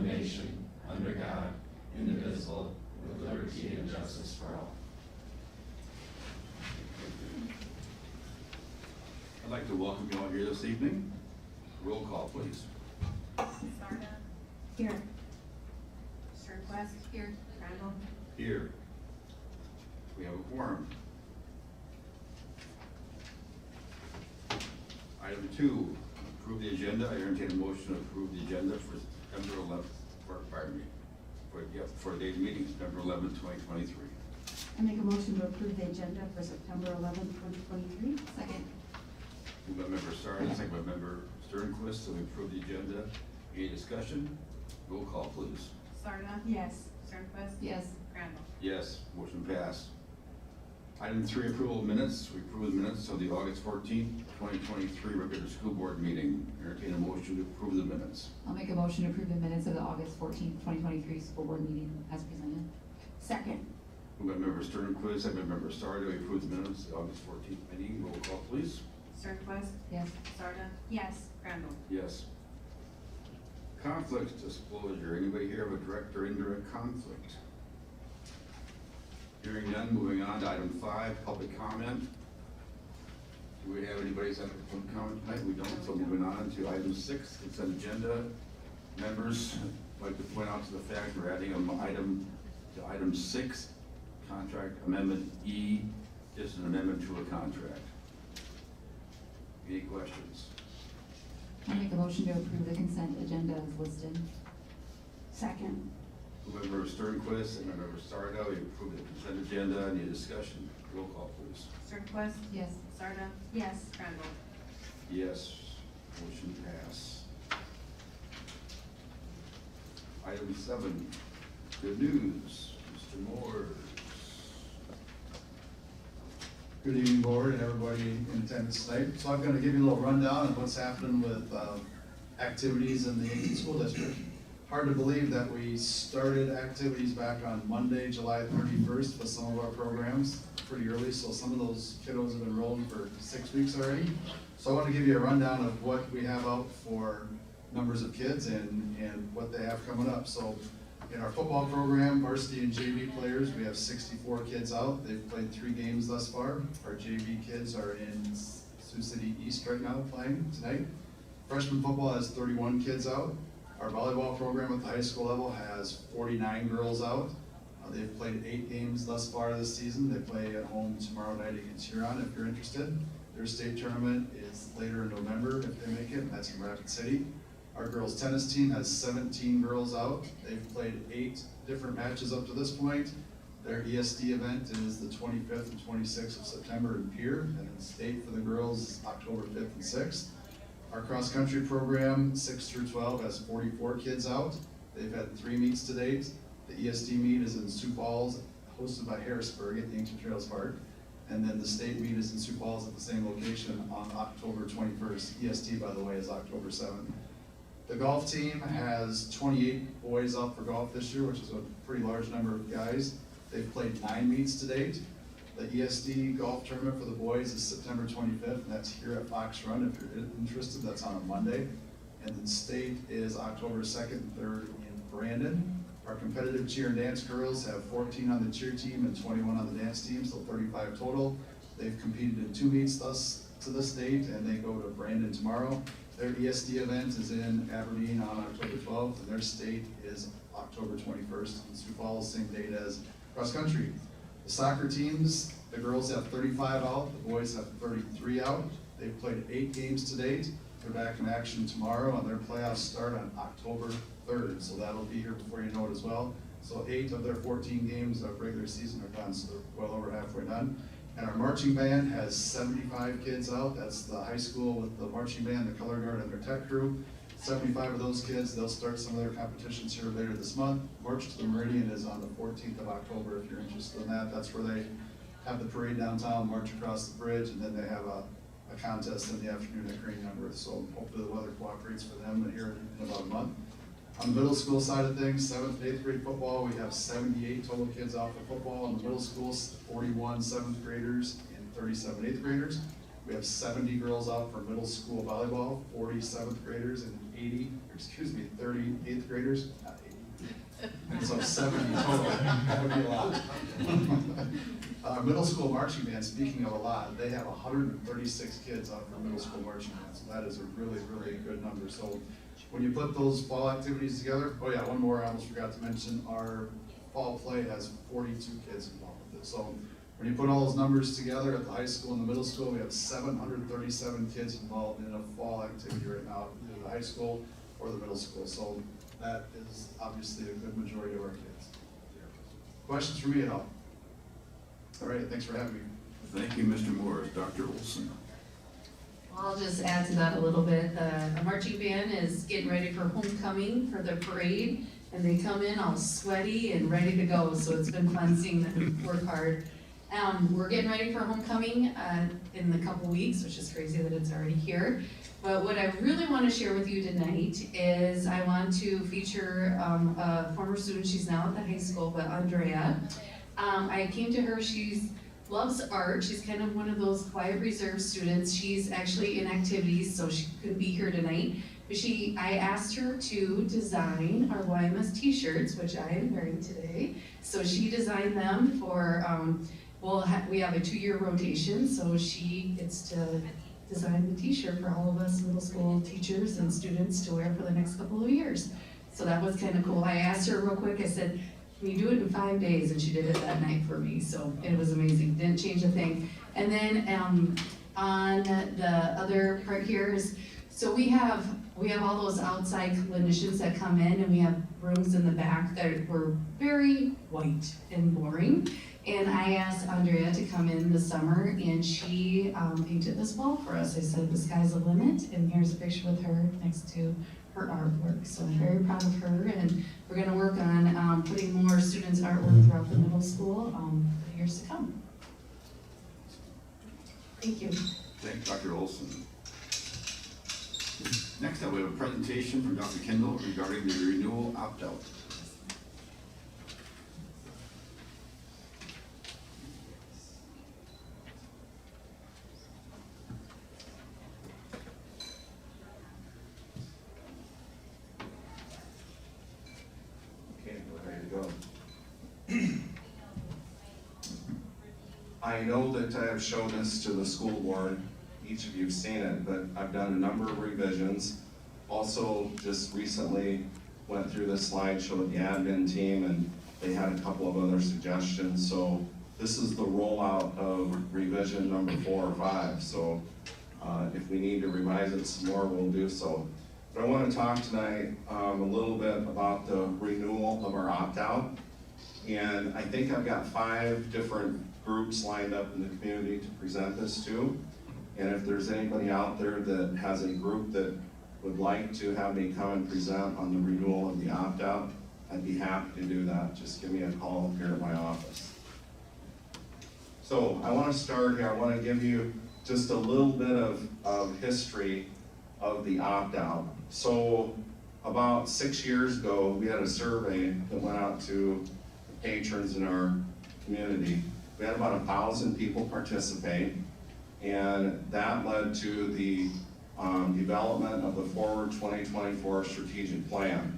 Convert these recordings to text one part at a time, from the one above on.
one nation, under God, indivisible, with liberty and justice for all. I'd like to welcome you all here this evening. Roll call, please. Sarda. Here. Sternquist. Here. Crandall. Here. We have a quorum. Item 2, approve the agenda. I entertain a motion to approve the agenda for September 11th, for today's meeting, September 11th, 2023. I make a motion to approve the agenda for September 11th, 2023. Second. Moved by member Sarda, second by member Sternquist, to approve the agenda. Any discussion? Roll call, please. Sarda. Yes. Sternquist. Yes. Crandall. Yes, motion passed. Item 3, approval of minutes. We approve the minutes of the August 14th, 2023 regular school board meeting. Entertain a motion to approve the minutes. I'll make a motion to approve the minutes of the August 14th, 2023 school board meeting as presented. Second. Moved by member Sternquist, second by member Sarda, we approve the minutes of the August 14th meeting. Roll call, please. Sternquist. Yes. Sarda. Yes. Crandall. Yes. Conflict disclosure. Anybody here have a direct or indirect conflict? Hearing none, moving on to item 5, public comment. Do we have anybody who's having a public comment tonight? We don't, so moving on to item 6, consent agenda. Members, I'd like to point out to the fact we're adding an item to item 6, contract amendment E, just an amendment to a contract. Any questions? I'll make a motion to approve the consent agenda as listed. Second. Member Sternquist and member Sarda, we approve the consent agenda. Any discussion? Roll call, please. Sternquist. Yes. Sarda. Yes. Crandall. Yes, motion pass. Item 7, good news, Mr. Moore. Good evening, board, and everybody in attendance tonight. So I'm going to give you a little rundown of what's happening with activities in the Yankton School District. Hard to believe that we started activities back on Monday, July 31st with some of our programs pretty early, so some of those kiddos have enrolled for 6 weeks already. So I want to give you a rundown of what we have out for numbers of kids and what they have coming up. So in our football program, varsity and JV players, we have 64 kids out. They've played 3 games thus far. Our JV kids are in Sioux City East right now playing tonight. Freshman football has 31 kids out. Our volleyball program at the high school level has 49 girls out. They've played 8 games thus far this season. They play at home tomorrow night against Huron if you're interested. Their state tournament is later in November if they make it, and that's in Rapid City. Our girls tennis team has 17 girls out. They've played 8 different matches up to this point. Their ESD event is the 25th and 26th of September in Pierre, and then state for the girls is October 5th and 6th. Our cross-country program, 6 through 12, has 44 kids out. They've had 3 meets to date. The ESD meet is in Sioux Falls, hosted by Harrisburg at Yankton Trails Park. And then the state meet is in Sioux Falls at the same location on October 21st. ESD, by the way, is October 7th. The golf team has 28 boys out for golf this year, which is a pretty large number of guys. They've played 9 meets to date. The ESD golf tournament for the boys is September 25th, and that's here at Fox Run. If you're interested, that's on a Monday. And then state is October 2nd and 3rd in Brandon. Our competitive cheer and dance girls have 14 on the cheer team and 21 on the dance team, so 35 total. They've competed in 2 meets thus to this date, and they go to Brandon tomorrow. Their ESD event is in Aberdeen on October 12th, and their state is October 21st in Sioux Falls, same date as cross country. The soccer teams, the girls have 35 out, the boys have 33 out. They've played 8 games to date. They're back in action tomorrow, and their playoffs start on October 3rd, so that'll be here before you know it as well. So 8 of their 14 games of regular season are done, so they're well over halfway done. And our marching band has 75 kids out. That's the high school with the marching band, the color guard, and their tech crew. 75 of those kids, they'll start some of their competitions here later this month. March to the Meridian is on the 14th of October if you're interested in that. That's where they have the parade downtown, march across the bridge, and then they have a contest in the afternoon at Green Number. So hopefully the weather cooperates for them here in about a month. On the middle school side of things, 7th and 8th grade football, we have 78 total kids out for football. In the middle schools, 41 7th graders and 37 8th graders. We have 70 girls out for middle school volleyball, 40 seventh graders and 30 eighth graders, not 80. And so 70 total, that would be a lot. Our middle school marching band, speaking of a lot, they have 136 kids out for middle school marching band, so that is a really, really good number. So when you put those fall activities together, oh yeah, one more I almost forgot to mention, our fall play has 42 kids involved with it. So when you put all those numbers together at the high school and the middle school, we have 737 kids involved in a fall activity right now, either the high school or the middle school. So that is obviously a good majority of our kids. Questions for me at all? All right, thanks for having me. Thank you, Mr. Morris. Dr. Olson. I'll just add to that a little bit. The marching band is getting ready for homecoming for the parade, and they come in all sweaty and ready to go, so it's been fun seeing them work hard. We're getting ready for homecoming in a couple weeks, which is crazy that it's already here. But what I really want to share with you tonight is I want to feature a former student. She's now at the high school, but Andrea. I came to her, she loves art. She's kind of one of those quiet, reserved students. She's actually in activities, so she couldn't be here tonight. But I asked her to design our YMS t-shirts, which I am wearing today. So she designed them for, we have a 2-year rotation, so she gets to design the t-shirt for all of us middle school teachers and students to wear for the next couple of years. So that was kind of cool. I asked her real quick, I said, can you do it in 5 days? And she did it that night for me, so it was amazing, didn't change a thing. And then on the other part here is, so we have all those outside clinicians that come in, and we have rooms in the back that were very white and boring. And I asked Andrea to come in this summer, and she painted this wall for us. I said, the sky's the limit, and here's a picture with her next to her artwork. So I'm very proud of her, and we're gonna work on putting more students' artwork throughout the middle school in the years to come. Thank you. Thank you, Dr. Olson. Next up, we have a presentation from Dr. Kendall regarding the renewal opt-out. Okay, we're ready to go. I know that I have shown this to the school board, each of you have seen it, but I've done a number of revisions. Also, just recently went through the slideshow with the admin team, and they had a couple of other suggestions. So this is the rollout of revision number 4 or 5. So if we need to revise it some more, we'll do so. But I want to talk tonight a little bit about the renewal of our opt-out. And I think I've got 5 different groups lined up in the community to present this to. And if there's anybody out there that has a group that would like to have me come and present on the renewal of the opt-out, I'd be happy to do that. Just give me a call here at my office. So I want to start here. I want to give you just a little bit of history of the opt-out. So about 6 years ago, we had a survey that went out to patrons in our community. We had about 1,000 people participate, and that led to the development of the Forward 2024 strategic plan.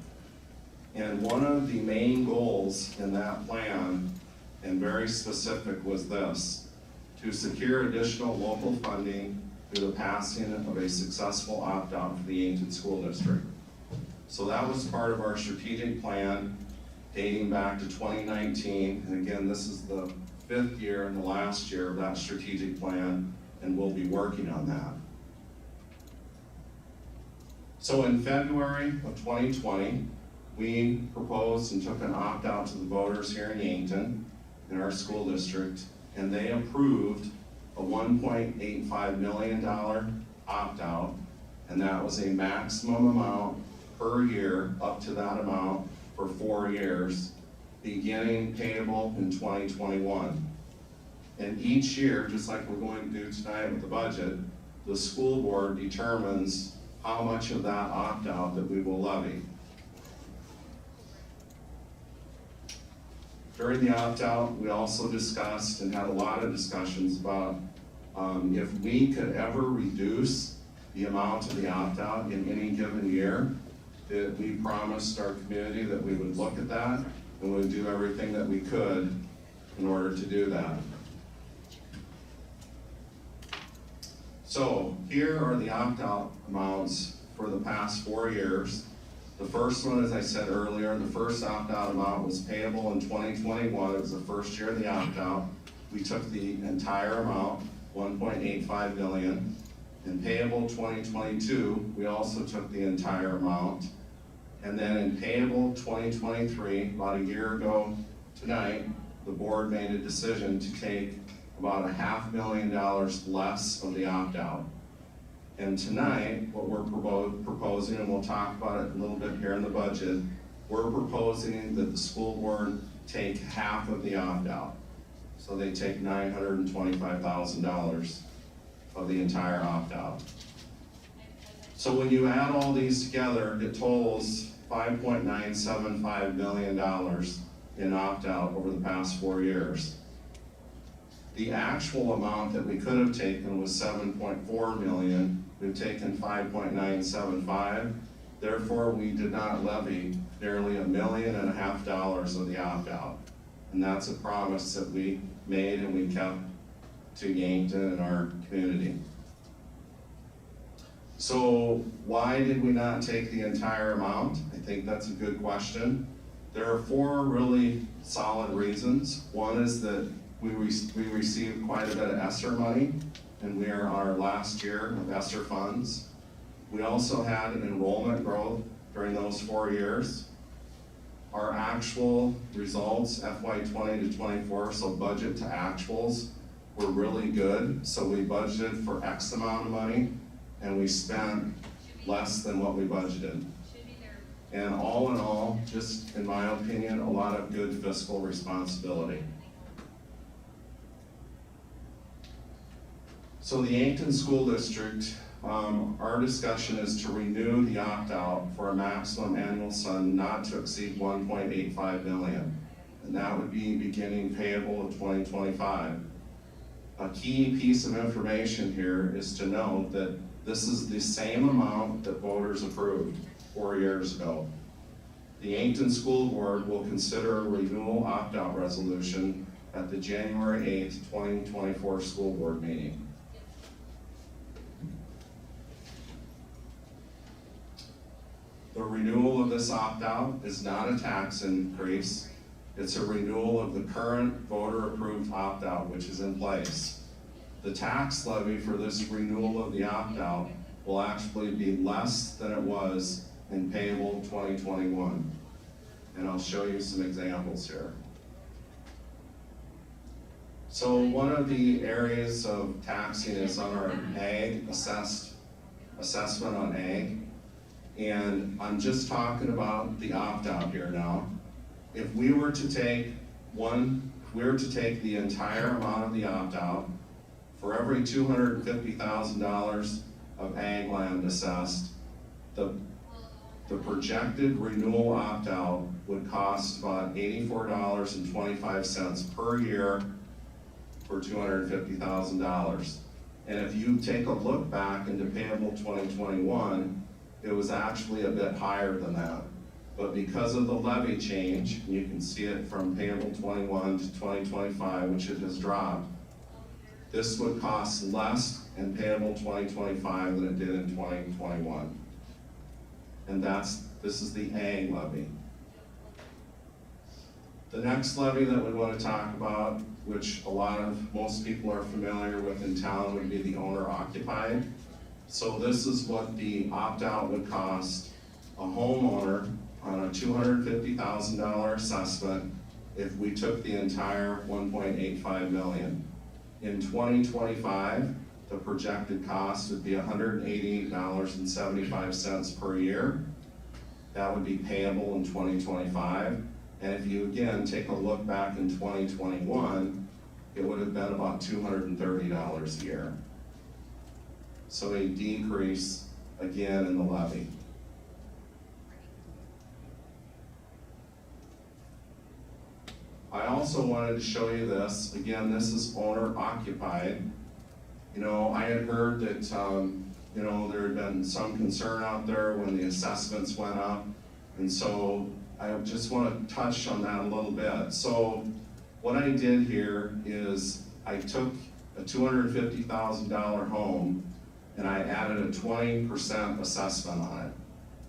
And one of the main goals in that plan, and very specific, was this: to secure additional local funding through the passing of a successful opt-out for the Yankton School District. So that was part of our strategic plan dating back to 2019, and again, this is the 5th year and the last year of that strategic plan, and we'll be working on that. So in February of 2020, we proposed and took an opt-out to the voters here in Yankton, in our school district, and they approved a $1.85 million opt-out, and that was a maximum amount per year, up to that amount for 4 years, beginning payable in 2021. And each year, just like we're going to do tonight with the budget, the school board determines how much of that opt-out that we will levy. During the opt-out, we also discussed and had a lot of discussions about If we could ever reduce the amount of the opt-out in any given year, that we promised our community that we would look at that and would do everything that we could in order to do that. So here are the opt-out amounts for the past 4 years. The first one, as I said earlier, the first opt-out amount was payable in 2021. It was the first year of the opt-out. We took the entire amount, 1.85 million. In payable 2022, we also took the entire amount. And then in payable 2023, about a year ago tonight, the board made a decision to take about $500,000 less of the opt-out. And tonight, what we're proposing, and we'll talk about it a little bit here in the budget, we're proposing that the school board take half of the opt-out. So they take $925,000 of the entire opt-out. So when you add all these together, it totals $5.975 million in opt-out over the past 4 years. The actual amount that we could have taken was $7.4 million. We've taken $5.975. Therefore, we did not levy nearly $1.5 million of the opt-out. And that's a promise that we made and we kept to Yankton and our community. So why did we not take the entire amount? I think that's a good question. There are 4 really solid reasons. One is that we received quite a bit of ESSER money, and we are on our last year of ESSER funds. We also had an enrollment growth during those 4 years. Our actual results, FY 20 to 24, so budget to actuals, were really good. So we budgeted for X amount of money, and we spent less than what we budgeted. And all in all, just in my opinion, a lot of good fiscal responsibility. So the Yankton School District, our discussion is to renew the opt-out for a maximum annual sum not to exceed 1.85 million. And that would be beginning payable in 2025. A key piece of information here is to note that this is the same amount that voters approved 4 years ago. The Yankton School Board will consider a renewal opt-out resolution at the January 8th, 2024 school board meeting. The renewal of this opt-out is not a tax increase. It's a renewal of the current voter-approved opt-out, which is in place. The tax levy for this renewal of the opt-out will actually be less than it was in payable 2021. And I'll show you some examples here. So one of the areas of taxing is on our ag assessment on ag. And I'm just talking about the opt-out here now. If we were to take the entire amount of the opt-out, for every $250,000 of ag land assessed, the projected renewal opt-out would cost about $84.25 per year for $250,000. And if you take a look back into payable 2021, it was actually a bit higher than that. But because of the levy change, and you can see it from payable 21 to 2025, which it has dropped, this would cost less in payable 2025 than it did in 2021. And this is the ag levy. The next levy that we want to talk about, which most people are familiar with in town, would be the owner occupied. So this is what the opt-out would cost a homeowner on a $250,000 assessment if we took the entire 1.85 million. In 2025, the projected cost would be $188.75 per year. That would be payable in 2025. And if you again take a look back in 2021, it would have been about $230 a year. So a decrease again in the levy. I also wanted to show you this. Again, this is owner occupied. You know, I had heard that, you know, there had been some concern out there when the assessments went up. And so I just want to touch on that a little bit. So what I did here is I took a $250,000 home and I added a 20% assessment on it.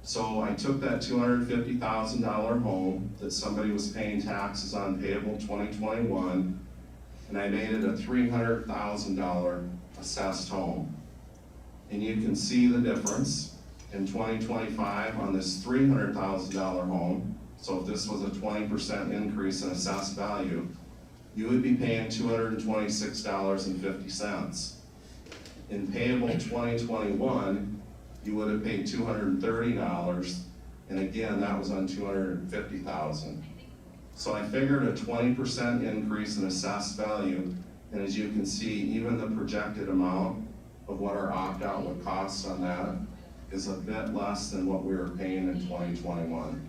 So I took that $250,000 home that somebody was paying taxes on payable 2021, and I made it a $300,000 assessed home. And you can see the difference in 2025 on this $300,000 home. So if this was a 20% increase in assessed value, you would be paying $226.50. In payable 2021, you would have paid $230, and again, that was on $250,000. So I figured a 20% increase in assessed value, and as you can see, even the projected amount of what our opt-out would cost on that is a bit less than what we were paying in 2021.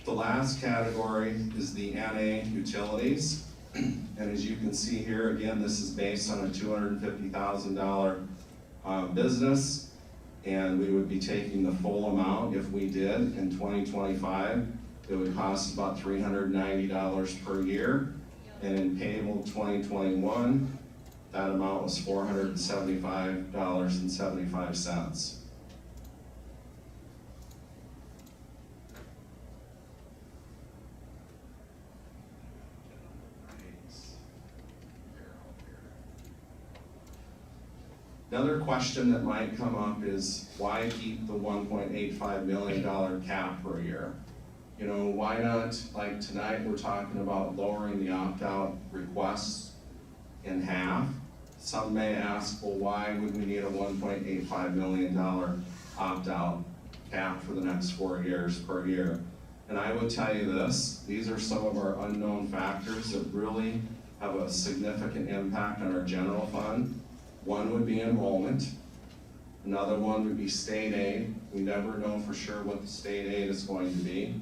The last category is the NA utilities. And as you can see here, again, this is based on a $250,000 business, and we would be taking the full amount if we did in 2025. It would cost about $390 per year, and in payable 2021, that amount was $475.75. Another question that might come up is, why keep the $1.85 million cap per year? You know, why not, like tonight, we're talking about lowering the opt-out requests in half. Some may ask, well, why would we need a $1.85 million opt-out cap for the next 4 years per year? And I would tell you this, these are some of our unknown factors that really have a significant impact on our general fund. One would be enrollment. Another one would be state aid. We never know for sure what the state aid is going to be.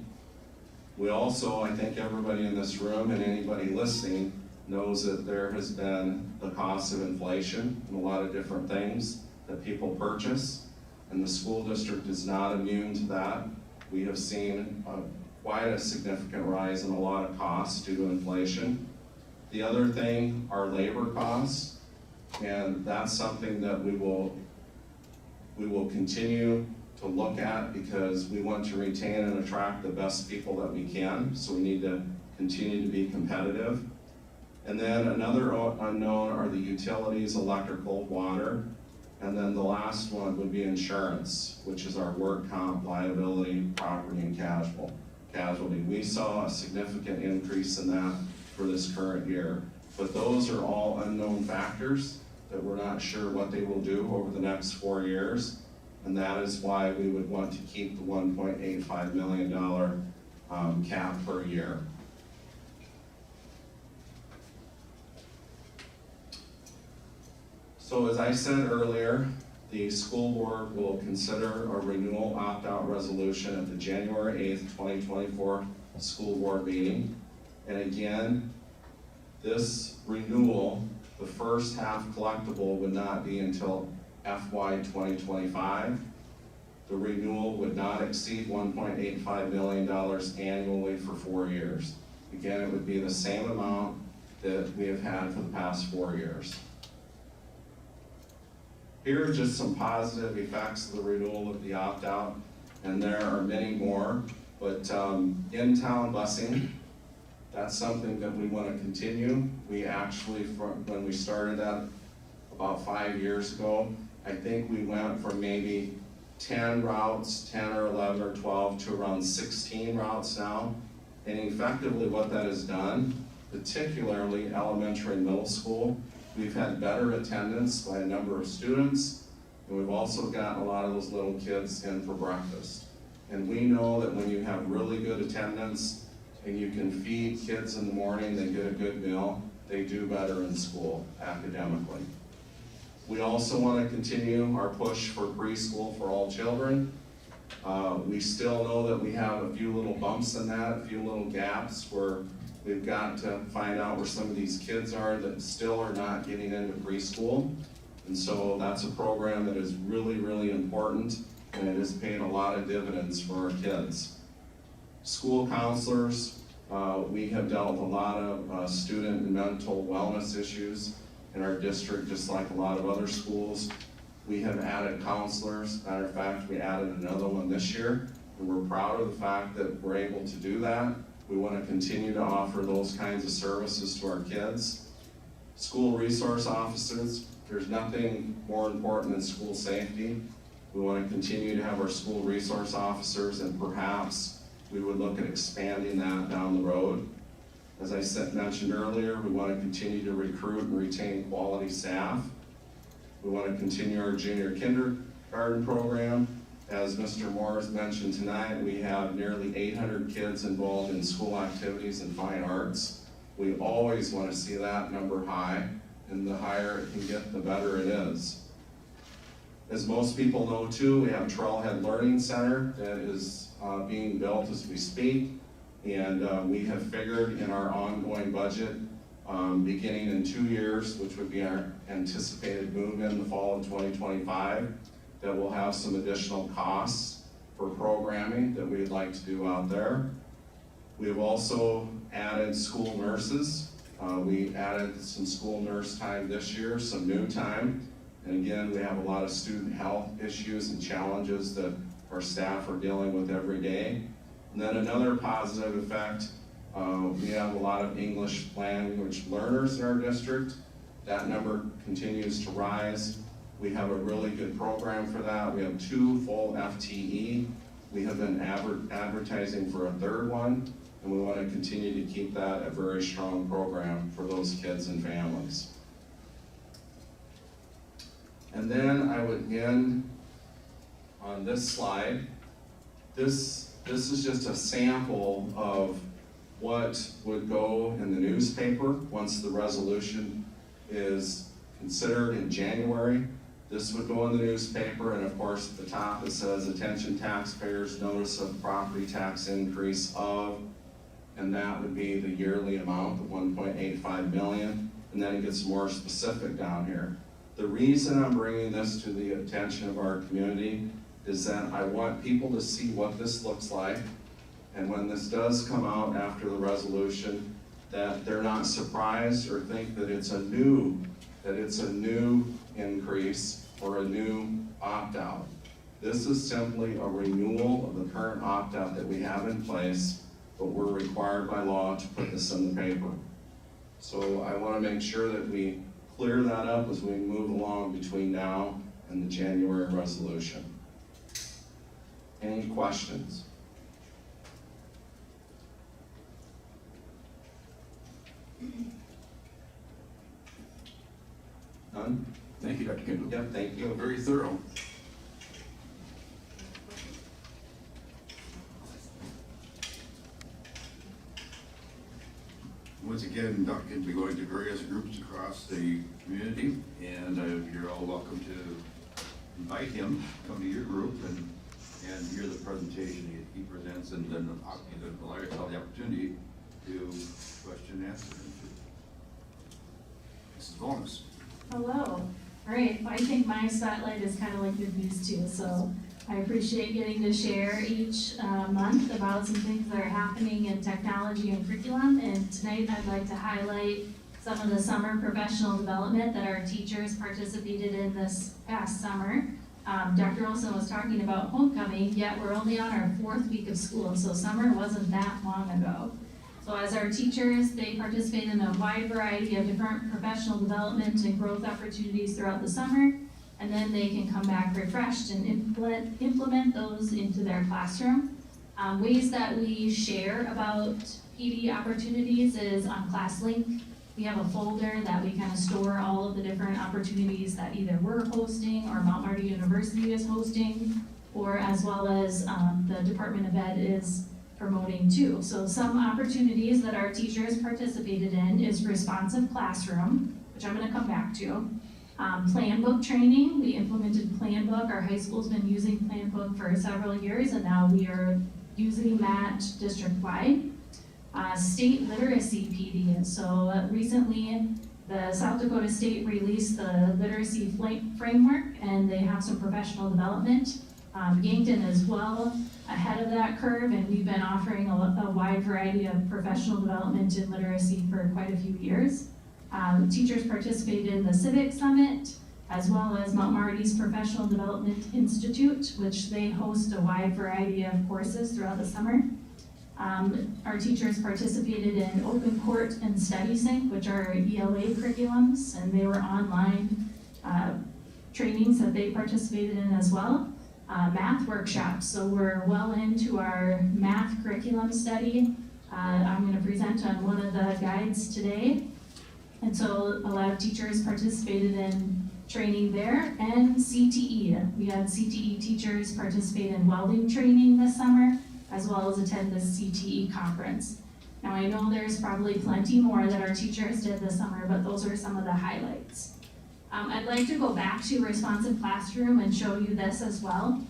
We also, I think everybody in this room and anybody listening knows that there has been the cost of inflation and a lot of different things that people purchase, and the school district is not immune to that. We have seen quite a significant rise in a lot of costs due to inflation. The other thing are labor costs. And that's something that we will continue to look at because we want to retain and attract the best people that we can. So we need to continue to be competitive. And then another unknown are the utilities, electrical, water. And then the last one would be insurance, which is our work comp, liability, property, and casualty. We saw a significant increase in that for this current year. But those are all unknown factors that we're not sure what they will do over the next 4 years. And that is why we would want to keep the $1.85 million cap per year. So as I said earlier, the school board will consider a renewal opt-out resolution at the January 8th, 2024 school board meeting. And again, this renewal, the first half collectible would not be until FY 2025. The renewal would not exceed $1.85 million annually for 4 years. Again, it would be the same amount that we have had for the past 4 years. Here are just some positive effects of the renewal of the opt-out, and there are many more, but in-town busing, that's something that we want to continue. We actually, when we started that about 5 years ago, I think we went from maybe 10 routes, 10 or 11 or 12 to around 16 routes now. And effectively what that has done, particularly elementary and middle school, we've had better attendance by a number of students, and we've also gotten a lot of those little kids in for breakfast. And we know that when you have really good attendance, and you can feed kids in the morning, they get a good meal, they do better in school academically. We also want to continue our push for preschool for all children. We still know that we have a few little bumps in that, a few little gaps where we've got to find out where some of these kids are that still are not getting into preschool. And so that's a program that is really, really important, and it has paid a lot of dividends for our kids. School counselors, we have dealt with a lot of student and mental wellness issues in our district, just like a lot of other schools. We have added counselors. Matter of fact, we added another one this year, and we're proud of the fact that we're able to do that. We want to continue to offer those kinds of services to our kids. School resource officers, there's nothing more important than school safety. We want to continue to have our school resource officers, and perhaps we would look at expanding that down the road. As I mentioned earlier, we want to continue to recruit and retain quality staff. We want to continue our junior kindergarten program. As Mr. Morris mentioned tonight, we have nearly 800 kids involved in school activities and fine arts. We always want to see that number high, and the higher it can get, the better it is. As most people know too, we have Trailhead Learning Center that is being built as we speak, and we have figured in our ongoing budget, beginning in 2 years, which would be our anticipated move in the fall of 2025, that we'll have some additional costs for programming that we'd like to do out there. We have also added school nurses. We added some school nurse time this year, some new time. And again, we have a lot of student health issues and challenges that our staff are dealing with every day. And then another positive effect, we have a lot of English language learners in our district. That number continues to rise. We have a really good program for that. We have 2 full FTE. We have been advertising for a 3rd one, and we want to continue to keep that a very strong program for those kids and families. And then I would end on this slide. This is just a sample of what would go in the newspaper once the resolution is considered in January. This would go in the newspaper, and of course at the top it says, "Attention taxpayers, notice of property tax increase of," and that would be the yearly amount of $1.85 million, and then it gets more specific down here. The reason I'm bringing this to the attention of our community is that I want people to see what this looks like, and when this does come out after the resolution, that they're not surprised or think that it's a new increase or a new opt-out. This is simply a renewal of the current opt-out that we have in place, but we're required by law to put this in the paper. So I want to make sure that we clear that up as we move along between now and the January resolution. Any questions? None? Thank you, Dr. Kendall. Yep, thank you. Very thorough. Once again, Dr. Kendall will be going to various groups across the community, and you're all welcome to invite him, come to your group, and hear the presentation he presents, and then allow yourself the opportunity to question and answer. Mrs. Bonus. Hello. All right, I think my spotlight is kind of like good news too, so I appreciate getting to share each month about some things that are happening in technology and curriculum, and tonight I'd like to highlight some of the summer professional development that our teachers participated in this past summer. Dr. Olson was talking about homecoming, yet we're only on our 4th week of school, so summer wasn't that long ago. So as our teachers, they participate in a wide variety of different professional development and growth opportunities throughout the summer, and then they can come back refreshed and implement those into their classroom. Ways that we share about PD opportunities is on ClassLink. We have a folder that we kind of store all of the different opportunities that either we're hosting or Mount Marty University is hosting, or as well as the Department of Ed is promoting too. So some opportunities that our teachers participated in is responsive classroom, which I'm going to come back to. Plan book training, we implemented Plan book. Our high school's been using Plan book for several years, and now we are using that district-wide. State literacy PD. So recently, the South Dakota State released the literacy framework, and they have some professional development. Yankton is well ahead of that curve, and we've been offering a wide variety of professional development in literacy for quite a few years. Teachers participated in the Civic Summit, as well as Mount Marty's Professional Development Institute, which they host a wide variety of courses throughout the summer. Our teachers participated in Open Court and Study Sync, which are ELA curriculums, and they were online trainings that they participated in as well. Math workshops, so we're well into our math curriculum study. I'm going to present on one of the guides today. And so a lot of teachers participated in training there, and CTE. We had CTE teachers participate in welding training this summer, as well as attend the CTE conference. Now I know there's probably plenty more that our teachers did this summer, but those are some of the highlights. I'd like to go back to Responsive Classroom and show you this as well.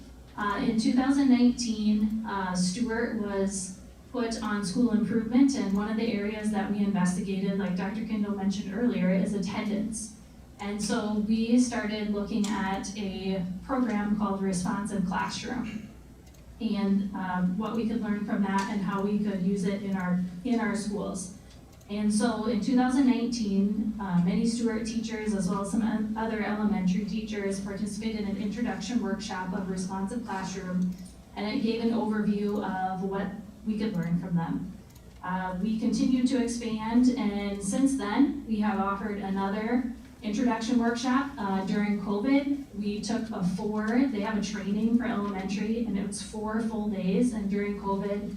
In 2019, Stewart was put on school improvement, and one of the areas that we investigated, like Dr. Kindle mentioned earlier, is attendance. And so we started looking at a program called Responsive Classroom, and what we could learn from that and how we could use it in our schools. And so in 2019, many Stewart teachers, as well as some other elementary teachers, participated in an introduction workshop of Responsive Classroom, and it gave an overview of what we could learn from them. We continued to expand, and since then, we have offered another introduction workshop. During COVID, we took they have a training for elementary, and it was 4 full days, and during COVID,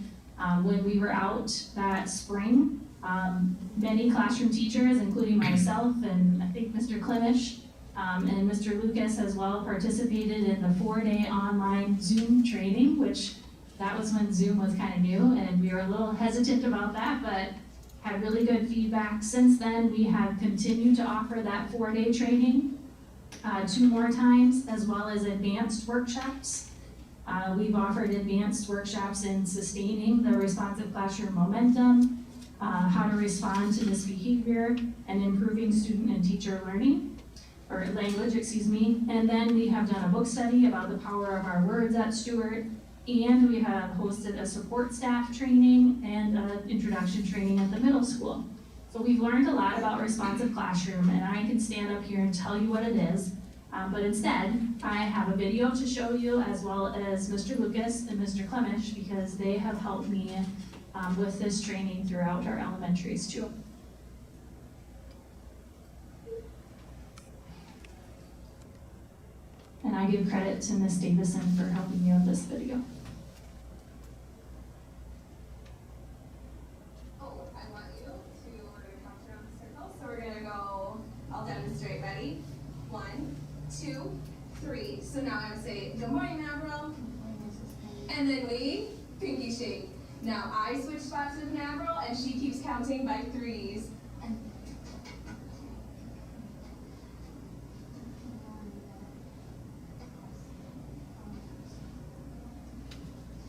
when we were out that spring, many classroom teachers, including myself and I think Mr. Klimish and Mr. Lucas as well, participated in the 4-day online Zoom training, which that was when Zoom was kind of new, and we were a little hesitant about that, but had really good feedback. Since then, we have continued to offer that 4-day training 2 more times, as well as advanced workshops. We've offered advanced workshops in sustaining the responsive classroom momentum, how to respond to misbehavior, and improving student and teacher learning, or language, excuse me. And then we have done a book study about the power of our words at Stewart, and we have hosted a support staff training and an introduction training at the middle school. So we've learned a lot about responsive classroom, and I can stand up here and tell you what it is, but instead, I have a video to show you, as well as Mr. Lucas and Mr. Klimish, because they have helped me with this training throughout our elementaries too. And I give credit to Ms. Davison for helping me with this video. Oh, I want you to order a count around the circle. So we're gonna go, I'll demonstrate, ready? 1, 2, 3. So now I would say, good morning, Avril. And then we pinky shake. Now I switch spots with Avril, and she keeps counting by 3s.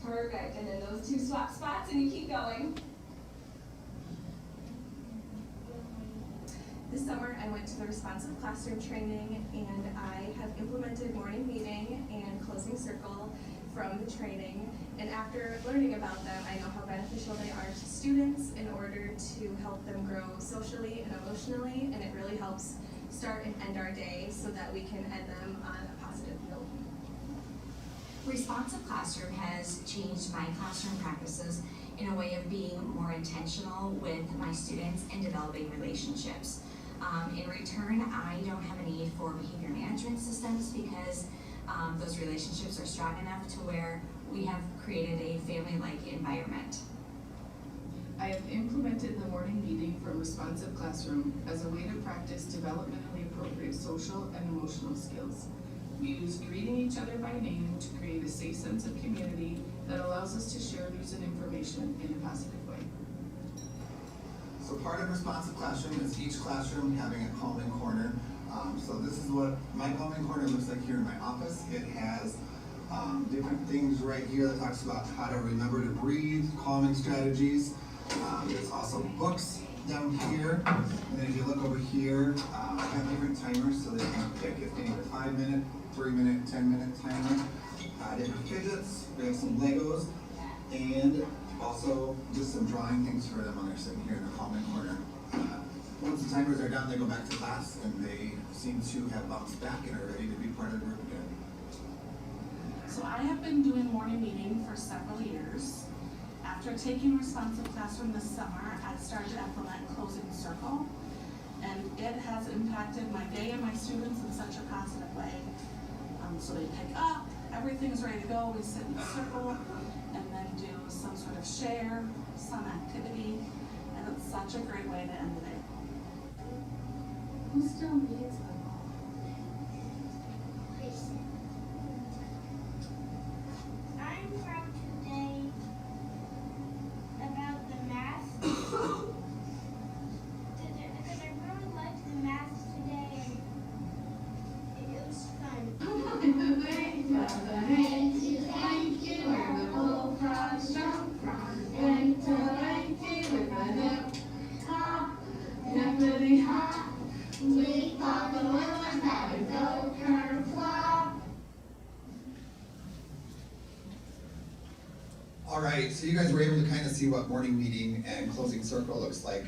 Perfect, and then those 2 swap spots, and you keep going. This summer, I went to the responsive classroom training, and I have implemented morning meeting and closing circle from the training. And after learning about them, I know how beneficial they are to students in order to help them grow socially and emotionally, and it really helps start and end our day so that we can end them on a positive note. Responsive Classroom has changed my classroom practices in a way of being more intentional with my students and developing relationships. In return, I don't have a need for behavior management systems because those relationships are strong enough to where we have created a family-like environment. I have implemented the morning meeting from Responsive Classroom as a way to practice developmentally appropriate social and emotional skills. We use greeting each other by name to create a safe sense of community that allows us to share news and information in a positive way. So part of Responsive Classroom is each classroom having a calming corner So this is what my calming corner looks like here in my office. It has different things right here that talks about how to remember to breathe, calming strategies. There's also books down here. And then if you look over here, I have different timers so they can pick if they need a 5-minute, 3-minute, 10-minute timer. Different fidgets, we have some Legos, and also just some drawing things for them when they're sitting here in the calming corner. Once the timers are done, they go back to class, and they seem to have bounced back and are ready to be part of the group again. So I have been doing morning meeting for several years. After taking Responsive Classroom this summer, I started to implement Closing Circle, and it has impacted my day and my students in such a positive way. So they pick up, everything's ready to go, we sit in a circle, and then do some sort of share, some activity, and it's such a great way to end the day. Who still needs them? I'm from today about the math. Because I really liked the math today, and it was fun. Thank you, and the bullfrogs jump from bank to bank with a hip hop, hippity hop. We pop a little and have a go-kart flop. All right, so you guys were able to kind of see what morning meeting and closing circle looks like.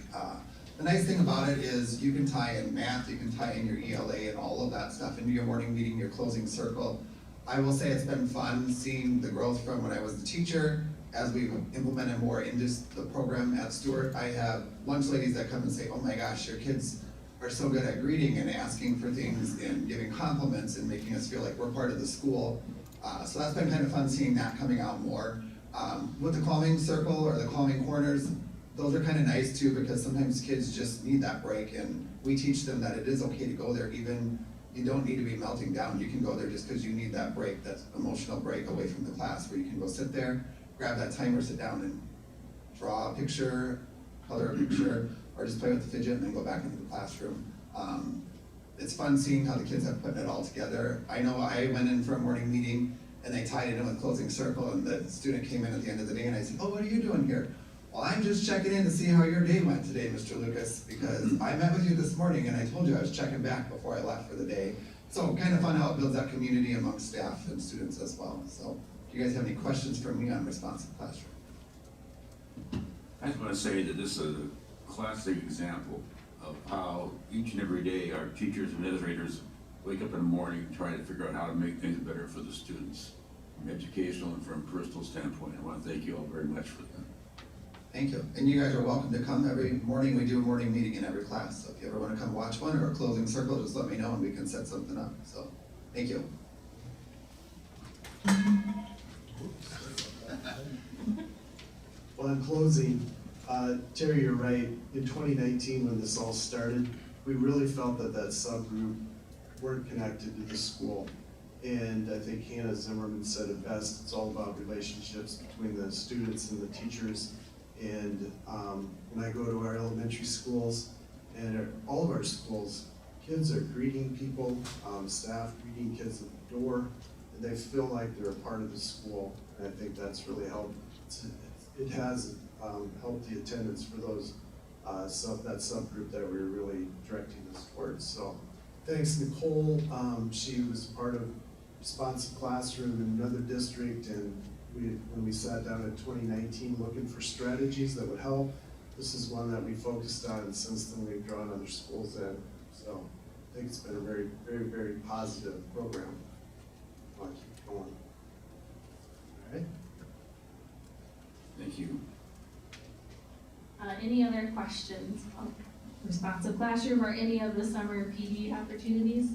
The nice thing about it is you can tie in math, you can tie in your ELA and all of that stuff into your morning meeting, your closing circle. I will say it's been fun seeing the growth from when I was the teacher as we've implemented more into the program at Stewart. I have lunch ladies that come and say, oh my gosh, your kids are so good at greeting and asking for things and giving compliments and making us feel like we're part of the school. So that's been kind of fun seeing that coming out more. With the calming circle or the calming corners, those are kind of nice too, because sometimes kids just need that break, and we teach them that it is okay to go there. Even you don't need to be melting down. You can go there just because you need that break, that emotional break away from the class, where you can go sit there, grab that timer, sit down and draw a picture, color a picture, or just play with the fidget and then go back into the classroom. It's fun seeing how the kids have put it all together. I know I went in for a morning meeting and they tied it in with closing circle, and the student came in at the end of the day and I said, oh, what are you doing here? Well, I'm just checking in to see how your day went today, Mr. Lucas, because I met with you this morning and I told you I was checking back before I left for the day. So kind of fun how it builds that community amongst staff and students as well. So do you guys have any questions for me on Responsive Classroom? I just want to say that this is a classic example of how each and every day our teachers and administrators wake up in the morning and try to figure out how to make things better for the students, from educational and from a personal standpoint. I want to thank you all very much for that. Thank you. And you guys are welcome to come every morning. We do a morning meeting in every class. So if you ever want to come watch one or a closing circle, just let me know and we can set something up. So thank you. Well, in closing, Terry, you're right. In 2019, when this all started, we really felt that that subgroup weren't connected to the school. And I think Hannah Zimmerman said it best. It's all about relationships between the students and the teachers. And when I go to our elementary schools and all of our schools, kids are greeting people, staff greeting kids at the door, and they feel like they're a part of the school. And I think that's really helped. It has helped the attendance for those that subgroup that we were really directing this towards. So thanks, Nicole. She was part of Responsive Classroom in another district, and when we sat down in 2019 looking for strategies that would help, this is one that we focused on, and since then we've drawn other schools in. So I think it's been a very, very, very positive program. I want to keep going. All right. Thank you. Any other questions on Responsive Classroom or any of the summer PD opportunities?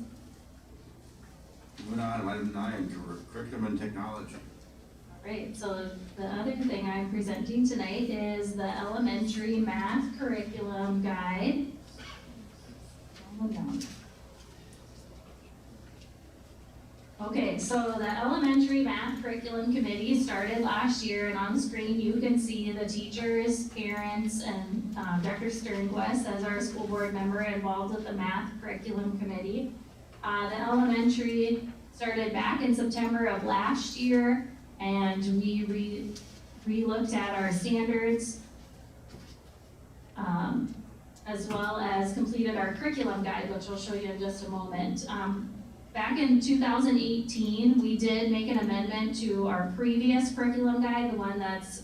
Moving on, item 9, curriculum and technology. All right, so the other thing I'm presenting tonight is the elementary math curriculum guide. Okay, so the elementary math curriculum committee started last year, and on the screen you can see the teachers, parents, and Dr. Sternquist as our school board member involved with the math curriculum committee. The elementary started back in September of last year, and we re-looked at our standards, as well as completed our curriculum guide, which I'll show you in just a moment. Back in 2018, we did make an amendment to our previous curriculum guide, the one that's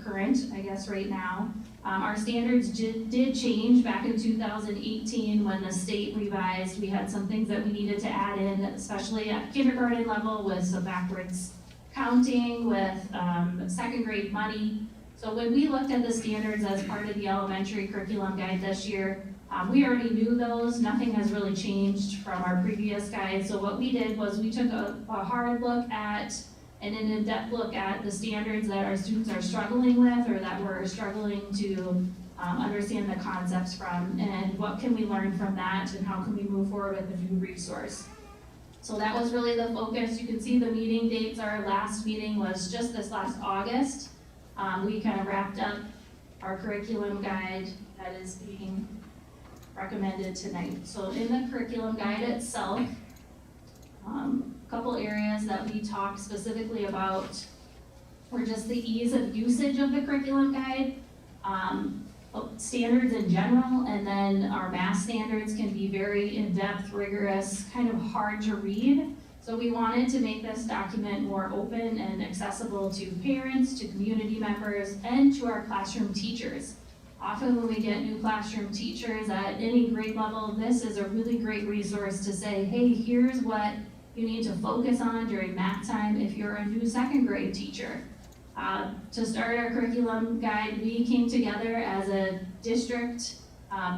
current, I guess, right now. Our standards did change back in 2018 when the state revised. We had some things that we needed to add in, especially at kindergarten level with some backwards counting, with second grade money. So when we looked at the standards as part of the elementary curriculum guide this year, we already knew those. Nothing has really changed from our previous guide. So what we did was we took a hard look at and an in-depth look at the standards that our students are struggling with, or that we're struggling to understand the concepts from, and what can we learn from that, and how can we move forward with a new resource. So that was really the focus. You can see the meeting dates. Our last meeting was just this last August. We kind of wrapped up our curriculum guide that is being recommended tonight. So in the curriculum guide itself, a couple areas that we talked specifically about were just the ease of usage of the curriculum guide, standards in general, and then our math standards can be very in-depth, rigorous, kind of hard to read. So we wanted to make this document more open and accessible to parents, to community members, and to our classroom teachers. Often when we get new classroom teachers at any grade level, this is a really great resource to say, hey, here's what you need to focus on during math time if you're a new second grade teacher. To start our curriculum guide, we came together as a district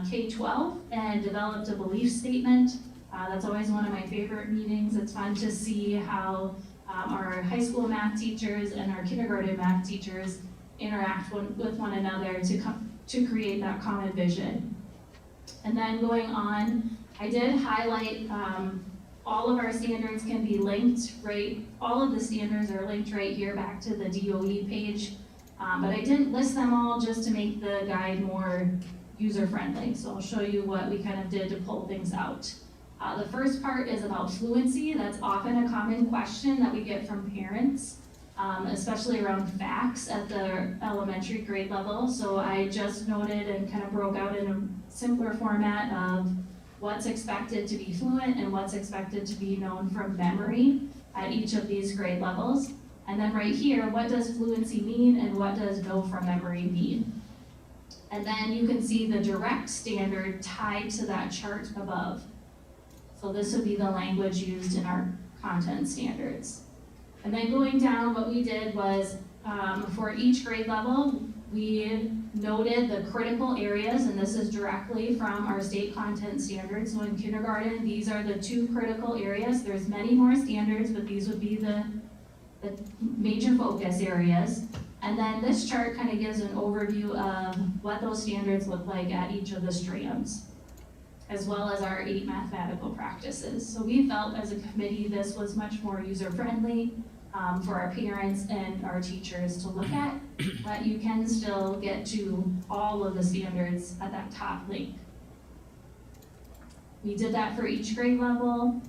K-12 and developed a belief statement. That's always one of my favorite meetings. It's fun to see how our high school math teachers and our kindergarten math teachers interact with one another to create that common vision. And then going on, I did highlight all of our standards can be linked, right? All of the standards are linked right here back to the DOE page. But I didn't list them all just to make the guide more user-friendly. So I'll show you what we kind of did to pull things out. The first part is about fluency. That's often a common question that we get from parents, especially around facts at the elementary grade level. So I just noted and kind of broke out in a simpler format of what's expected to be fluent and what's expected to be known from memory at each of these grade levels. And then right here, what does fluency mean and what does know from memory mean? And then you can see the direct standard tied to that chart above. So this would be the language used in our content standards. And then going down, what we did was for each grade level, we noted the critical areas, and this is directly from our state content standards. So in kindergarten, these are the 2 critical areas. There's many more standards, but these would be the major focus areas. And then this chart kind of gives an overview of what those standards look like at each of the strands, as well as our 8 mathematical practices. So we felt as a committee this was much more user-friendly for our parents and our teachers to look at, but you can still get to all of the standards at that top link. We did that for each grade level.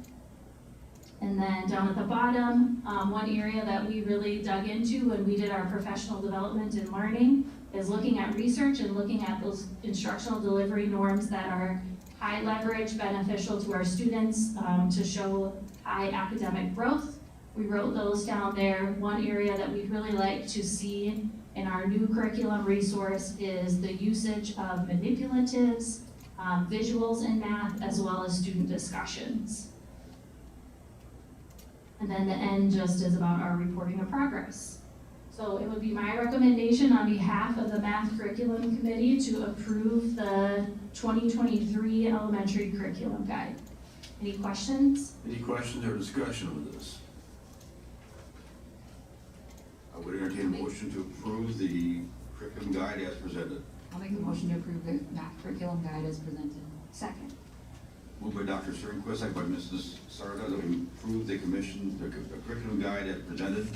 And then down at the bottom, one area that we really dug into when we did our professional development and learning is looking at research and looking at those instructional delivery norms that are high leverage, beneficial to our students to show high academic growth. We wrote those down there. One area that we'd really like to see in our new curriculum resource is the usage of manipulatives, visuals in math, as well as student discussions. And then the end just is about our reporting of progress. So it would be my recommendation on behalf of the Math Curriculum Committee to approve the 2023 Elementary Curriculum Guide. Any questions? Any questions or discussion on this? I would entertain a motion to approve the curriculum guide as presented. I'll make a motion to approve the math curriculum guide as presented. Second. Moved by Dr. Sternquist, second by Mrs. Sarda, that we approve the curriculum guide as presented.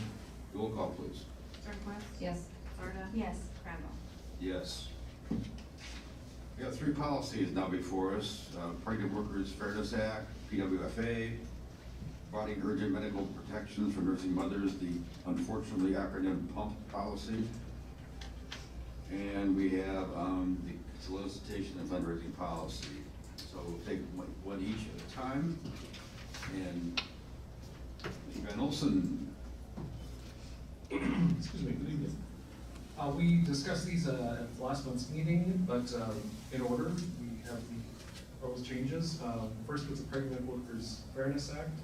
Roll call, please. Sternquist? Yes. Sarda? Yes. Crandall? Yes. We have 3 policies now before us. Pregnant Workers Fairness Act, PWFA, providing urgent medical protections for nursing mothers, the unfortunately acronym PUMP policy. And we have the solicitation and fundraising policy. So we'll take one each at a time. And Mr. Van Olson. Excuse me, good evening. We discussed these at last month's meeting, but in order, we have the proposed changes. First was the Pregnant Workers Fairness Act,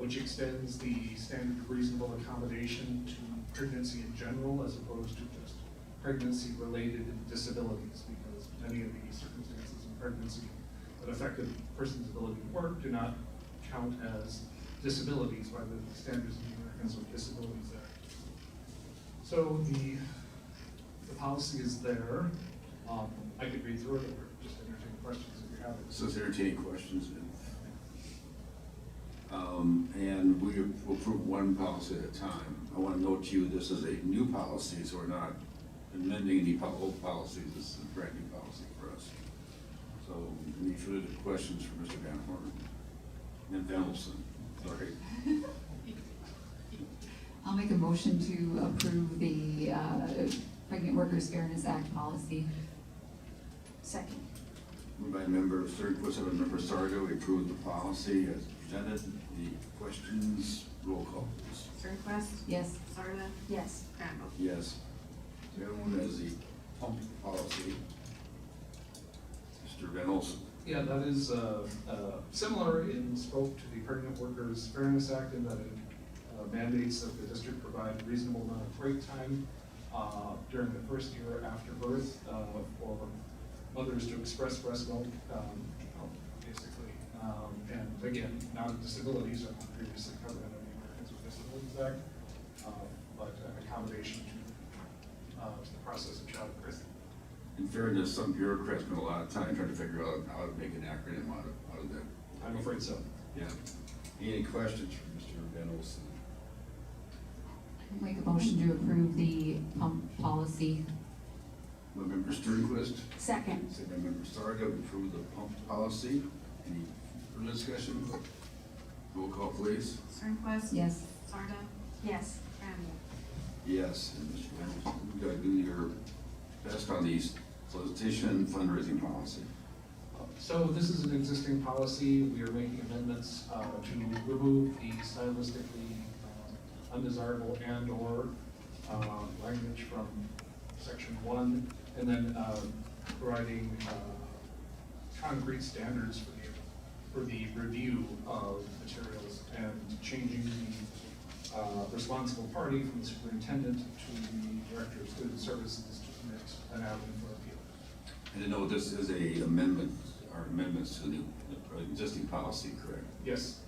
which extends the standard of reasonable accommodation to pregnancy in general as opposed to just pregnancy-related disabilities, because many of the circumstances in pregnancy that affect a person's ability to work do not count as disabilities by the standards of the Americans with Disabilities Act. So the policy is there. I could read through it, or just entertain questions if you have it. So it's entertaining questions. And we will approve one policy at a time. I want to note to you, this is a new policy, so we're not amending any old policies. This is a brand new policy for us. So any further questions for Mr. Van Horn? And Van Olson, sorry. I'll make a motion to approve the Pregnant Workers Fairness Act policy. Second. Moved by member Sternquist, second by member Sardo, we approve the policy as presented. Any questions? Roll call, please. Sternquist? Yes. Sarda? Yes. Crandall? Yes. The other one is the pump policy. Mr. Van Olson. Yeah, that is similar in scope to the Pregnant Workers Fairness Act in that it mandates that the district provide a reasonable amount of break time during the first year after birth for mothers to express breast milk, basically. And again, not a disability, so not previously covered under the Americans with Disabilities Act, but accommodation to the process of childbirth. In fairness, some bureaucrats spend a lot of time trying to figure out how to make an acronym out of that. I'm afraid so. Yeah. Any questions for Mr. Van Olson? Make a motion to approve the pump policy. By member Sternquist. Second. Second by member Sardo, we approve the pump policy. Any further discussion? Roll call, please. Sternquist? Yes. Sarda? Yes. Crandall? Yes, and Mr. Van Olson, you gotta do your best on these solicitation and fundraising policy. So this is an existing policy. We are making amendments to remove the stylistically undesirable and/or language from section 1, and then providing concrete standards for the review of materials and changing the responsible party from the superintendent to the director of student services to permit an avenue for appeal. And I know this is a amendment, or amendments to the existing policy, correct? Yes.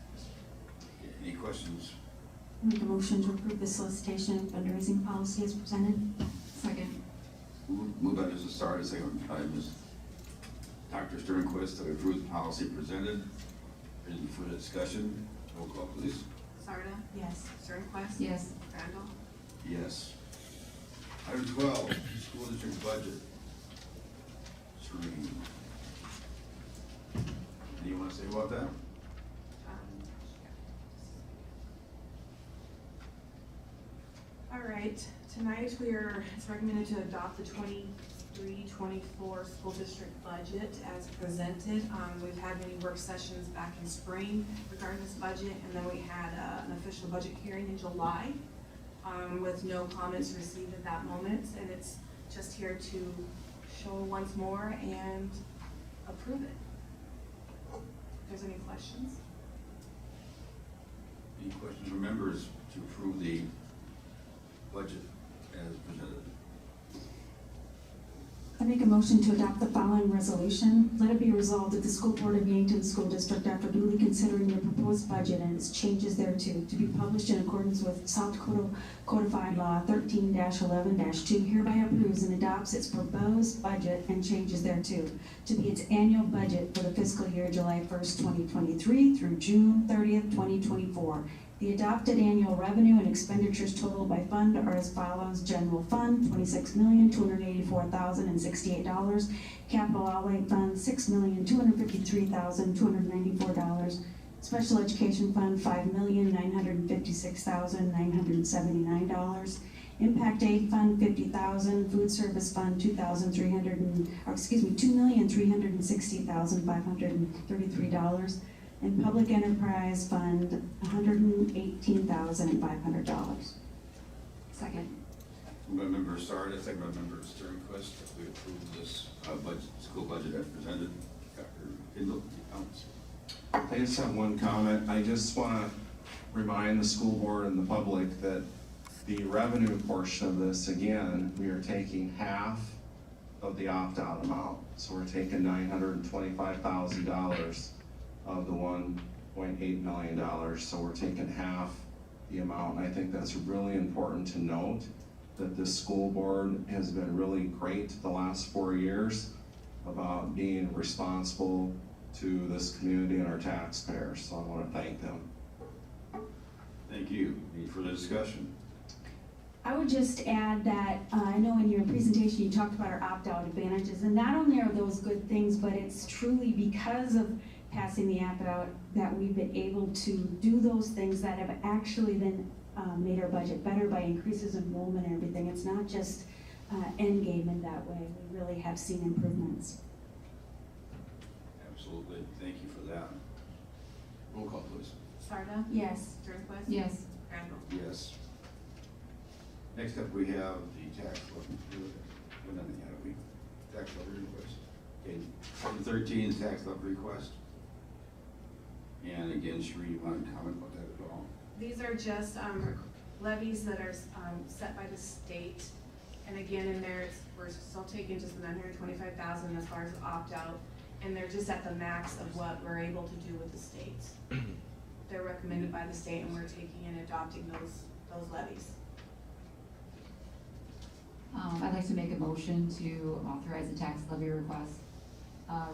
Any questions? Make a motion to approve the solicitation and fundraising policy as presented. Second. Moved by Mrs. Sarda, second by Ms. Dr. Sternquist, to approve the policy presented. Any further discussion? Roll call, please. Sarda? Yes. Sternquist? Yes. Crandall? Yes. Item 12, school district budget. Serene. Anything you want to say about that? All right, tonight it's recommended to adopt the 23-24 school district budget as presented. We've had many work sessions back in spring regarding this budget, and then we had an official budget hearing in July with no comments received at that moment, and it's just here to show once more and approve it. If there's any questions? Any questions from members to approve the budget as presented? I make a motion to adopt the following resolution. Let it be resolved that the School Board of Yankton School District, after duly considering the proposed budget and its changes thereto, to be published in accordance with South Dakota Codified Law 13-11-2, hereby approves and adopts its proposed budget and changes thereto, to be its annual budget for the fiscal year July 1st, 2023 through June 30th, 2024. The adopted annual revenue and expenditures totaled by fund are as follows: General Fund, $26,284,068. Capital Outlay Fund, $6,253,294. Special Education Fund, $5,956,979. Impact Aid Fund, $50,000. Food Service Fund, $2,360,533. And Public Enterprise Fund, $118,500. Second. Moved by member Sarda, second by member Sternquist, that we approve this school budget as presented. Dr. Hindle, comments? I just have one comment. I just want to remind the school board and the public that the revenue portion of this, again, we are taking half of the opt-out amount. So we're taking $925,000 of the $1.8 million. So we're taking half the amount. And I think that's really important to note, that this school board has been really great the last 4 years about being responsible to this community and our taxpayers. So I want to thank them. Thank you. Any further discussion? I would just add that I know in your presentation you talked about our opt-out advantages, and not only are those good things, but it's truly because of passing the opt-out that we've been able to do those things that have actually then made our budget better by increases in enrollment and everything. It's not just end game in that way. We really have seen improvements. Absolutely. Thank you for that. Roll call, please. Sarda? Yes. Sternquist? Yes. Randall? Yes. Next up, we have the tax levy. We're not yet, have we? Tax levy request. Okay, item 13 is tax levy request. And again, Sheree, you want to comment about that at all? These are just levies that are set by the state. And again, in there, we're still taking just the $925,000 as far as opt-out. And they're just at the max of what we're able to do with the state. They're recommended by the state, and we're taking and adopting those levies. I'd like to make a motion to authorize a tax levy request.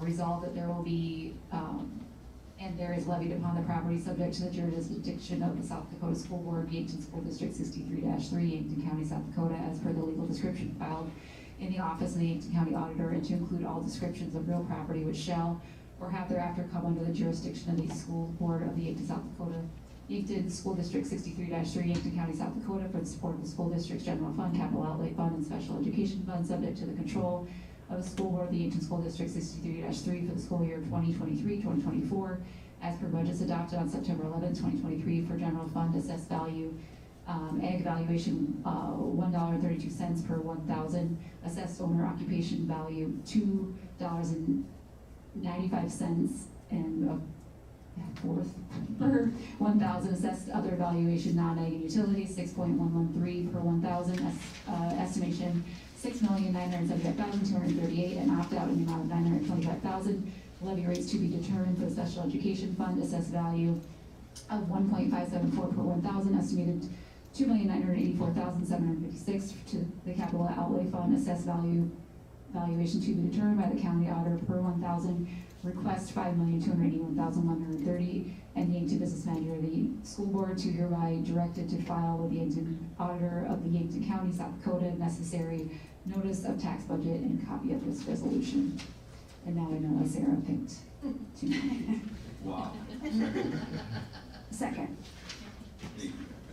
Resolve that there will be, and there is levied upon the property subject to the jurisdiction of the South Dakota School Board, Yankton School District 63-3, Yankton County, South Dakota, as per the legal description filed in the office of the Yankton County Auditor, and to include all descriptions of real property which shall or have thereafter come under the jurisdiction of the School Board of the Yankton, South Dakota, Yankton School District 63-3, Yankton County, South Dakota, for the support of the school district's general fund, capital outlay fund, and special education fund, subject to the control of the school board of the Yankton School District 63-3 for the school year 2023-2024, as per budgets adopted on September 11, 2023, for general fund assessed value, ag valuation, $1.32 per 1,000, assessed owner occupation value, $2.95 and fourth per 1,000, assessed other valuation, non-ag and utilities, 6.113 per 1,000, estimation $6,975,238, and opt-out in the amount of $925,000. Levy rates to be determined for the special education fund, assessed value of 1.574 per 1,000, estimated $2,984,756 to the capital outlay fund, assessed valuation to be determined by the county auditor per 1,000. Request $5,281,130, and the Yankton business manager of the school board to hereby directed to file with the Yankton auditor of the Yankton County, South Dakota, necessary notice of tax budget and copy of this resolution. And now I know why Sarah picked 2. Wow. Second.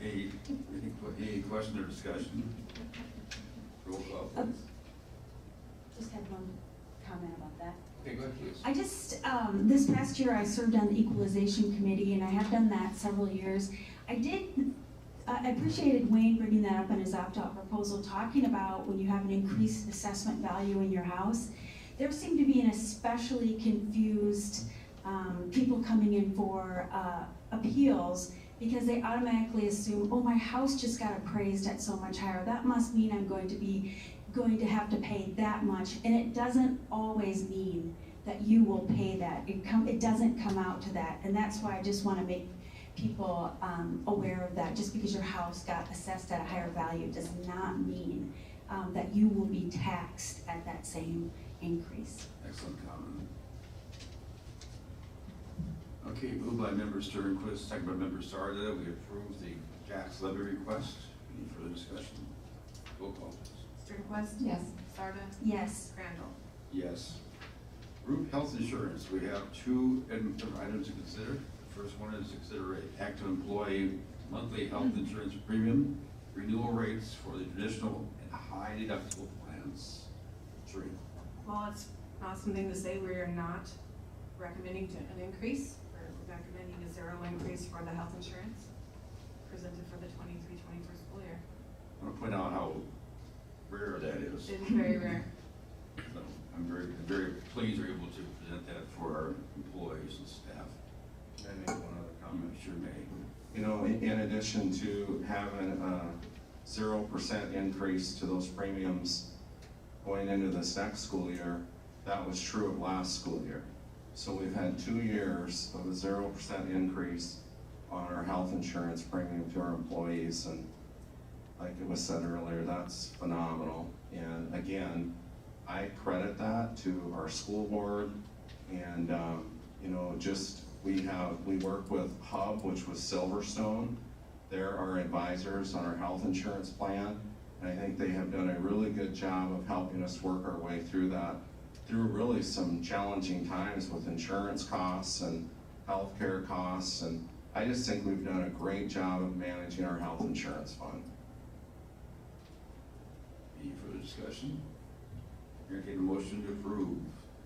Any question or discussion? Roll call, please. Just had one comment about that. Okay, go ahead, please. I just, this past year I served on the equalization committee, and I have done that several years. I appreciated Wayne bringing that up in his opt-out proposal, talking about when you have an increased assessment value in your house. There seemed to be an especially confused people coming in for appeals, because they automatically assume, oh, my house just got appraised at so much higher. That must mean I'm going to be going to have to pay that much, and it doesn't always mean that you will pay that. It doesn't come out to that, and that's why I just wanna make people aware of that. Just because your house got assessed at a higher value does not mean that you will be taxed at that same increase. Excellent comment. Okay, moved by member Sternquist, second by member Sarda, we approve the tax levy request. Any further discussion? Roll call, please. Sternquist? Yes. Sarda? Yes. Crandall? Yes. Group health insurance, we have two items to consider. The first one is to consider an active employee monthly health insurance premium renewal rates for the traditional and high deductible plans. Shereen. Well, it's not something to say we are not recommending an increase. We're recommending a 0 increase for the health insurance presented for the 23-24 school year. I want to point out how rare that is. It's very rare. So I'm very pleased we're able to present that for our employees and staff. Can I make one other comment? Sure may. You know, in addition to having a 0% increase to those premiums going into this next school year, that was true of last school year. So we've had 2 years of a 0% increase on our health insurance premium to our employees, and like it was said earlier, that's phenomenal. And again, I credit that to our school board, and you know, just we work with Hub, which was Silverstone. They're our advisors on our health insurance plan, and I think they have done a really good job of helping us work our way through that, through really some challenging times with insurance costs and healthcare costs, and I just think we've done a great job of managing our health insurance fund. Any further discussion? Entertain a motion to approve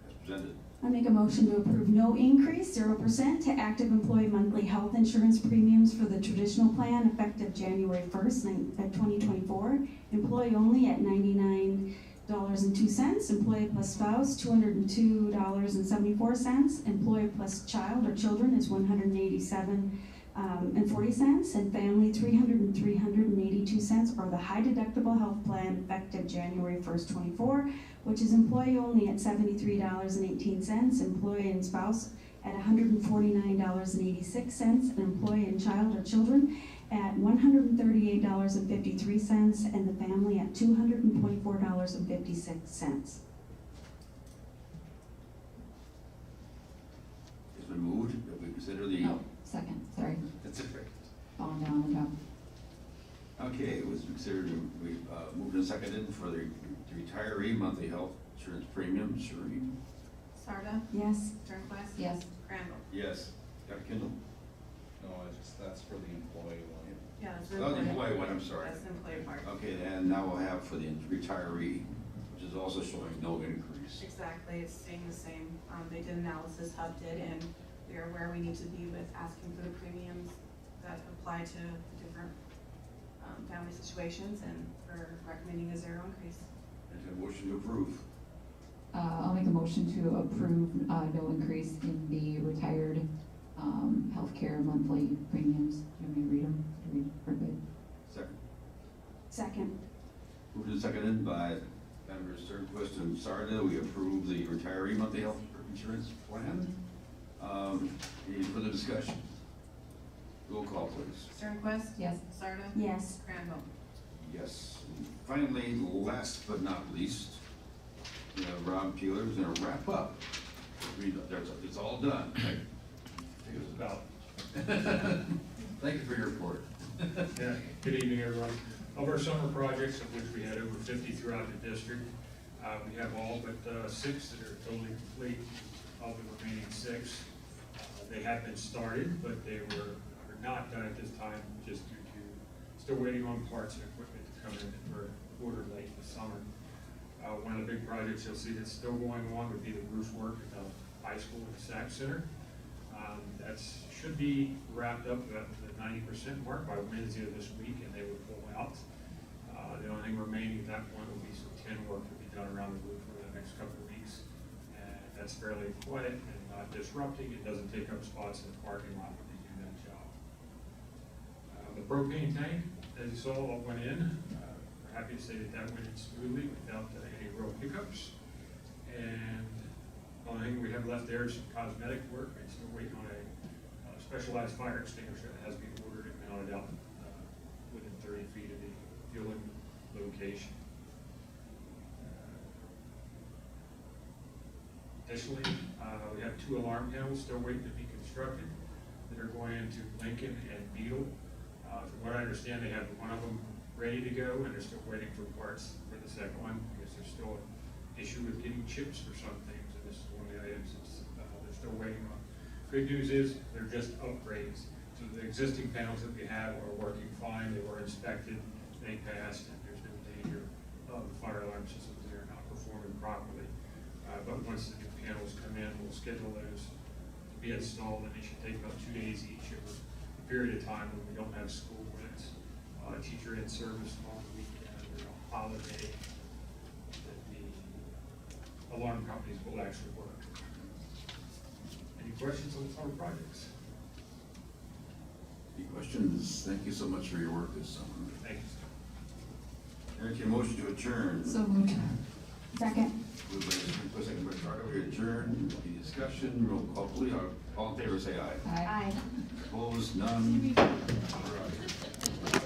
as presented. I make a motion to approve no increase, 0% to active employee monthly health insurance premiums for the traditional plan effective January 1st, 2024. Employee only at $99.02. Employee plus spouse, $202.74. Employee plus child or children is $187.40, and family $382, or the high deductible health plan effective January 1st, 24, which is employee only at $73.18, employee and spouse at $149.86, and employee and child or children at $138.53, and the family at $224.56. It's been moved that we consider the. Oh, second, sorry. That's it. Falling down the top. Okay, it was considered, we moved and seconded for the retiree monthly health insurance premium. Shereen. Sarda? Yes. Sternquist? Yes. Crandall? Yes. Dr. Kindle. No, that's for the employee one. Yeah, that's Oh, the employee one, I'm sorry. That's the employee part. Okay, and now we'll have for the retiree, which is also showing no increase. Exactly, it's staying the same. They did analysis, Hub did, and we are where we need to be with asking for the premiums that apply to the different family situations, and we're recommending a 0 increase. There's a motion to approve. I'll make a motion to approve no increase in the retired healthcare monthly premiums. Do you want me to read them? We're good. Second. Second. Moved and seconded by members Sternquist and Sarda. We approve the retiree monthly health insurance plan. Any further discussion? Roll call, please. Sternquist? Yes. Sarda? Yes. Crandall? Yes. And finally, last but not least, we have Rob Peeler who's going to wrap up. It's all done. Right? It was about. Thank you for your report. Yeah. Good evening, everyone. Of our summer projects, of which we had over 50 throughout the district, we have all but 6 that are totally complete. Of the remaining 6, they have been started, but they are not done at this time, just due to still waiting on parts and equipment to come in that were ordered late in the summer. One of the big projects you'll see that's still going on would be the roof work at the high school and SAC Center. That should be wrapped up at the 90% mark by Wednesday of this week, and they will pull out. The only thing remaining at that point will be some tin work to be done around the roof over the next couple of weeks. And that's fairly quiet and not disrupting. It doesn't take up spots in the parking lot when they do that job. The propane tank, as you saw, went in. We're happy to say that that went smoothly without any real hiccups. And the only thing we have left there is some cosmetic work. We're still waiting on a specialized fire extinguisher that has been ordered and mounted out within 30 feet of the fueling location. Additionally, we have 2 alarm panels still waiting to be constructed that are going into Lincoln and Beetle. From what I understand, they have one of them ready to go, and they're still waiting for parts for the second one, because there's still an issue with getting chips for some things, and this is one of the items that's, they're still waiting on. Good news is, they're just upgrades. So the existing panels that we have are working fine, they were inspected, they passed, and there's no danger of the fire alarm systems that are not performing properly. But once the new panels come in, we'll schedule those to be installed, and they should take about 2 days each over a period of time when we don't have school, when it's teacher in service on the weekend or a holiday, that the alarm companies will actually work. Any questions on the summer projects? Any questions? Thank you so much for your work this summer. Thank you. Entertained motion to adjourn. So moved. Second. Moved by Mr. Quist, second by Carter, we adjourn. Any discussion? Roll call, please. All in favor, say aye. Aye. Opposed? None? All right.